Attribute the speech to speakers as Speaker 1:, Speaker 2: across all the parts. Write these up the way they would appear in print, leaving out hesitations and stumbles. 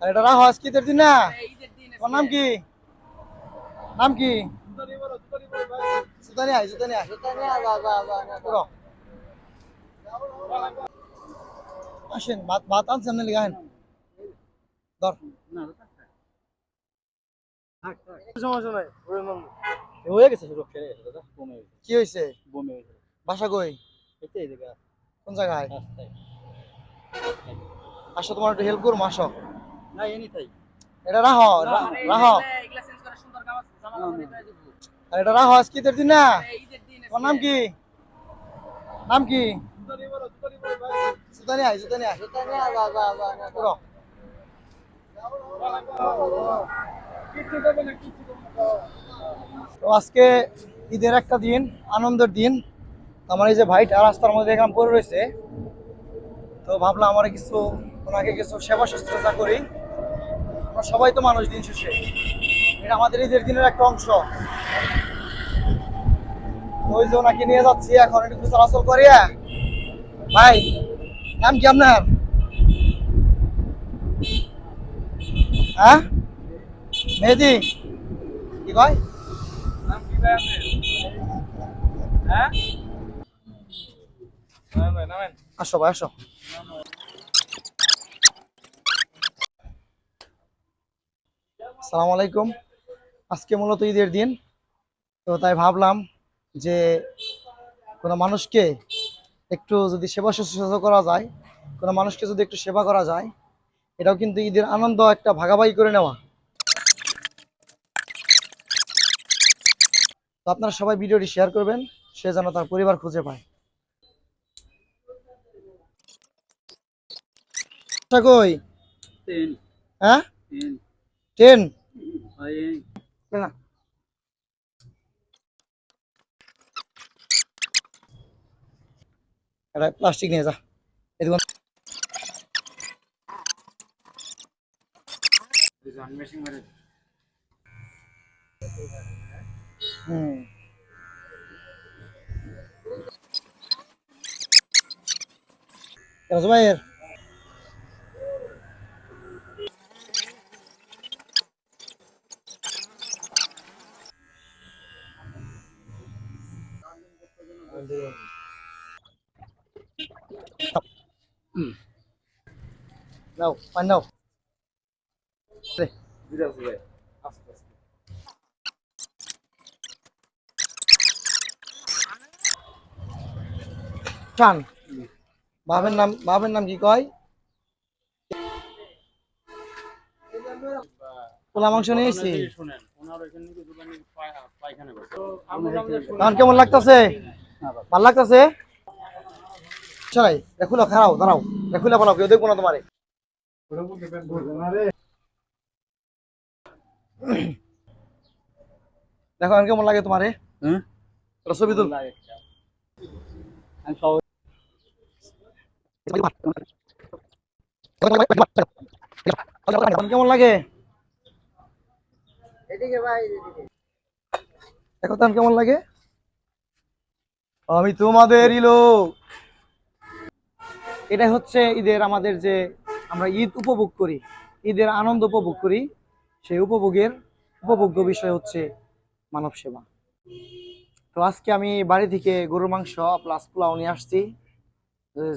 Speaker 1: আর এটা রাখো আজকে ঈদের দিন না? তোমার নাম কি? নাম কি? জুতা নিয়ে আয়, জুতা নিয়ে আয়। পুরো। আসেন, ভাত ভাত আনছেন না লিখা ধর।
Speaker 2: সমস্যা নাই
Speaker 1: হয়ে গেছে শুরু।
Speaker 2: ছেড়ে গেছে দাদা বমি হয়েছে
Speaker 1: কি হয়েছে?
Speaker 2: বমি হয়েছে
Speaker 1: বাসা কই?
Speaker 2: এতে এই জায়গা
Speaker 1: কোন জায়গায়?
Speaker 2: রাস্তায়
Speaker 1: আসো, তোমার একটু হেল্প করবো, আসো।
Speaker 2: না এনি তাই
Speaker 1: এটা রাখো, রাখো।
Speaker 2: এগুলা চেঞ্জ করা সুন্দর কাম আছে জামা কাপড় নিতে দিব
Speaker 1: আর এটা রাখো আজকে ঈদের দিন না?
Speaker 2: ঈদের দিন
Speaker 1: তোমার নাম কি? নাম কি? জুতা নিয়ে আয়, জুতা নিয়ে আয়। পুরো। তো আজকে ঈদের একটা দিন, আনন্দের দিন। আমার এই যে ভাইটা রাস্তার মধ্যে এখানে পড়ে রয়েছে, তো ভাবলাম আমার কিছু, ওনাকে কিছু সেবা শুশ্রূষা করি। আমরা সবাই তো মানুষ, দিন শেষে এটা আমাদের ঈদের দিনের একটা অংশ। ওই যে ওনাকে নিয়ে যাচ্ছি এখন, একটু চলাচল করিয়া। ভাই, নাম কি আপনার? হ্যাঁ, মেহেদি। কি কয়?
Speaker 2: নাম কি ভাই আপনার হ্যাঁ নামেন নামেন
Speaker 1: আসো ভাই, আসো। আসসালামু আলাইকুম। আজকে মূলত ঈদের দিন, তো তাই ভাবলাম যে কোনো মানুষকে একটু যদি সেবা শুশ্রূষা করা যায়, কোনো মানুষকে যদি একটু সেবা করা যায়, এটাও কিন্তু ঈদের আনন্দ, একটা ভাগাভাগি করে নেওয়া। তো আপনারা সবাই ভিডিওটি শেয়ার করবেন, সে যেন তার পরিবার খুঁজে পায়। আচ্ছা, কই?
Speaker 2: তিন
Speaker 1: হ্যাঁ,
Speaker 2: তিন
Speaker 1: 10
Speaker 2: এই
Speaker 1: না। এটা প্লাস্টিক নিয়ে যা। এদিকে।
Speaker 2: জন মেশিং মেরে
Speaker 1: হুম। ভাইয়ের নাও, পানি নাও।
Speaker 2: বিরাজ ভাই আস্তে আস্তে
Speaker 1: টান। বাবের নাম কি কয়? পোলা মাংস নিয়েছি।
Speaker 2: শুনেন ওনার এখানে কি দোকানে পায়খানা করছে
Speaker 1: তখন কেমন লাগতেছে? ভাল লাগতেছে? চাই দেখুলো, খারাও, দাঁড়াও। দেখুলে বলো, কেউ দেখবো না তোমারে। দেখো এখন কেমন লাগে তোমারে?
Speaker 2: হ্যাঁ
Speaker 1: একটা ছবি তুল।
Speaker 2: আমি সব
Speaker 1: এখন কেমন লাগে? দেখো তখন কেমন লাগে? আমি তোমাদেরই লোক। এটা হচ্ছে ঈদের আমাদের যে আমরা ঈদ উপভোগ করি, ঈদের আনন্দ উপভোগ করি, সেই উপভোগের উপভোগ্য বিষয় হচ্ছে মানব সেবা। তো আজকে আমি বাড়ি থেকে গরুর মাংস প্লাস পোলাও নিয়ে আসছি।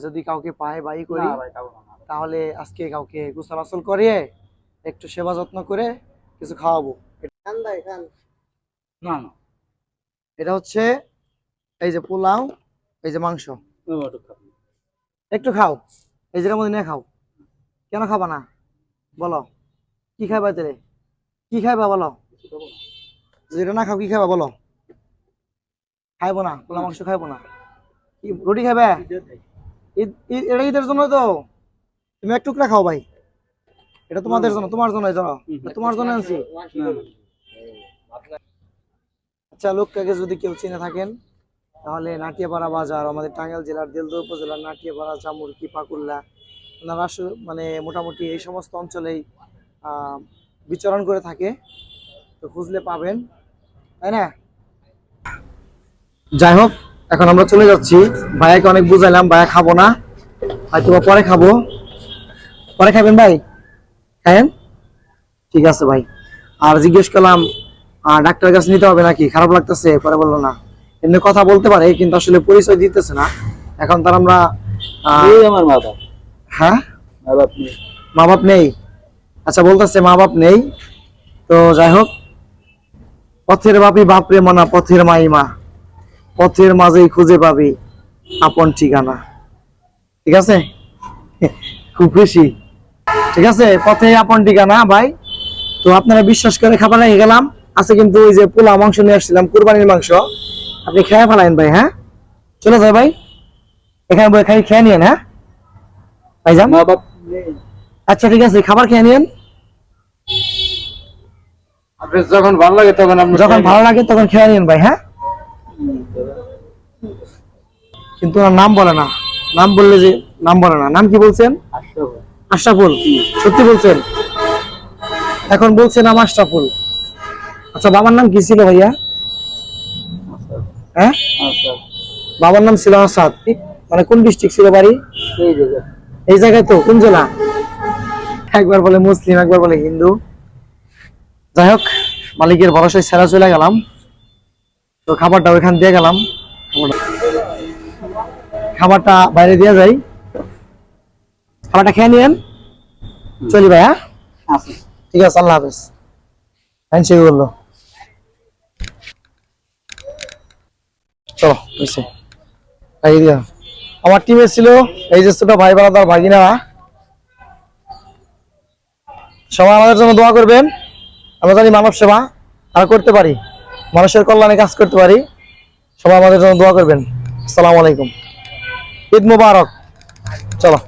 Speaker 1: যদি কাউকে পাই বাই করি,
Speaker 2: না ভাই খাবো না
Speaker 1: তাহলে আজকে কাউকে গোসল আসল করিয়ে একটু সেবা যত্ন করে কিছু খাওয়াবো।
Speaker 2: না না
Speaker 1: এটা হচ্ছে এই যে পোলাও, এই যে মাংস। একটু খাও, এই যেটার মধ্যে নিয়ে খাও। কেন খাবা না বলো? কি খাইবা তাহলে? কি খাইবা বলো? যেটা না খাও কি খাইবা বলো? খাইবো না, পোলা মাংস খাইবো না। কি রুটি খাইবে? এটা ঈদের জন্য তো। তুমি এক টুকরা খাও ভাই, এটা তোমাদের জন্য, তোমার জন্য, এটা তোমার জন্য আনছি। আচ্ছা, লোকটাকে যদি কেউ চিনে থাকেন, তাহলে নাটিয়াপাড়া বাজার, আমাদের টাঙ্গাইল জেলার দেলদুয়ার উপজেলার নাটিয়াপাড়া, চামুরকি, পাকুল্লা, ওনারা মানে মোটামুটি এই সমস্ত অঞ্চলেই বিচরণ করে থাকে। তো খুঁজলে পাবেন, তাই না? যাই হোক, এখন আমরা চলে যাচ্ছি। ভাইয়াকে অনেক বুঝাইলাম, ভাইয়া খাবো না, হয়তো পরে খাবো। পরে খাবেন ভাই? খায়েন, ঠিক আছে ভাই। আর জিজ্ঞেস করলাম ডাক্তারের কাছে নিতে হবে নাকি, খারাপ লাগতেছে, পরে বললো না। এমনি কথা বলতে পারে কিন্তু আসলে পরিচয় দিতেছে না। এখন তার আমরা
Speaker 2: এই আমার মা বাপ।
Speaker 1: হ্যাঁ,
Speaker 2: মা বাপ নেই।
Speaker 1: মা বাপ নেই। আচ্ছা, বলতেছে মা বাপ নেই। তো যাই হোক, পথের বাপি বাপরে মনা, পথের মাই মা, পথের মাঝেই খুঁজে পাবি আপন ঠিকানা। ঠিক আছে, খুব খুশি। ঠিক আছে, পথে আপন ঠিকানা ভাই। তো আপনারা বিশ্বাস করে খাবার রেখে গেলাম। আছে কিন্তু ওই যে পোলা মাংস নিয়ে আসছিলাম, কুরবানির মাংস, আপনি খেয়ে ফেলাইন ভাই। হ্যাঁ, চলে যায় ভাই, এখানে বই খাই খেয়ে নিয়েন। হ্যাঁ ভাই যান।
Speaker 2: মা বাপ নেই।
Speaker 1: আচ্ছা ঠিক আছে, খাবার খেয়ে নিয়েন।
Speaker 2: আপনার যখন ভালো লাগে তখন আপনি
Speaker 1: যখন ভালো লাগে তখন খেয়ে নিন ভাই। হ্যাঁ, কিন্তু ওনার নাম বলে না। নাম বললে যে নাম বলে না। নাম কি বলছেন? আশরাফুল। সত্যি বলছেন? এখন বলছে নাম আশরাফুল। আচ্ছা, বাবার নাম কি ছিল ভাইয়া? হ্যাঁ, বাবার নাম ছিল আসাদ। মানে কোন ডিস্ট্রিক্ট ছিল বাড়ি? এই জায়গায়। তো কোন জেলা? একবার বলে মুসলিম, একবার বলে হিন্দু। যাই হোক, মালিকের ভরসায় সেরা চলে গেলাম। তো খাবারটা ওইখান দিয়ে গেলাম, খাবারটা বাইরে দিয়ে যাই। খাবারটা খেয়ে নিয়েন, চলি ভাই। হ্যাঁ, ঠিক আছে, আল্লাহ হাফেজ। হ্যান্ডশেক করলো। চলো হয়েছে। এই দিয়া আমার টিমে ছিল এই যে ছোট ভাই বারাদার ভাগিনারা, সবাই আমাদের জন্য দোয়া করবেন। আমরা জানি মানব সেবা আর করতে পারি, মানুষের কল্যাণে কাজ করতে পারি। সবাই আমাদের জন্য দোয়া করবেন। আসসালামু আলাইকুম, ঈদ মুবারক। চলো।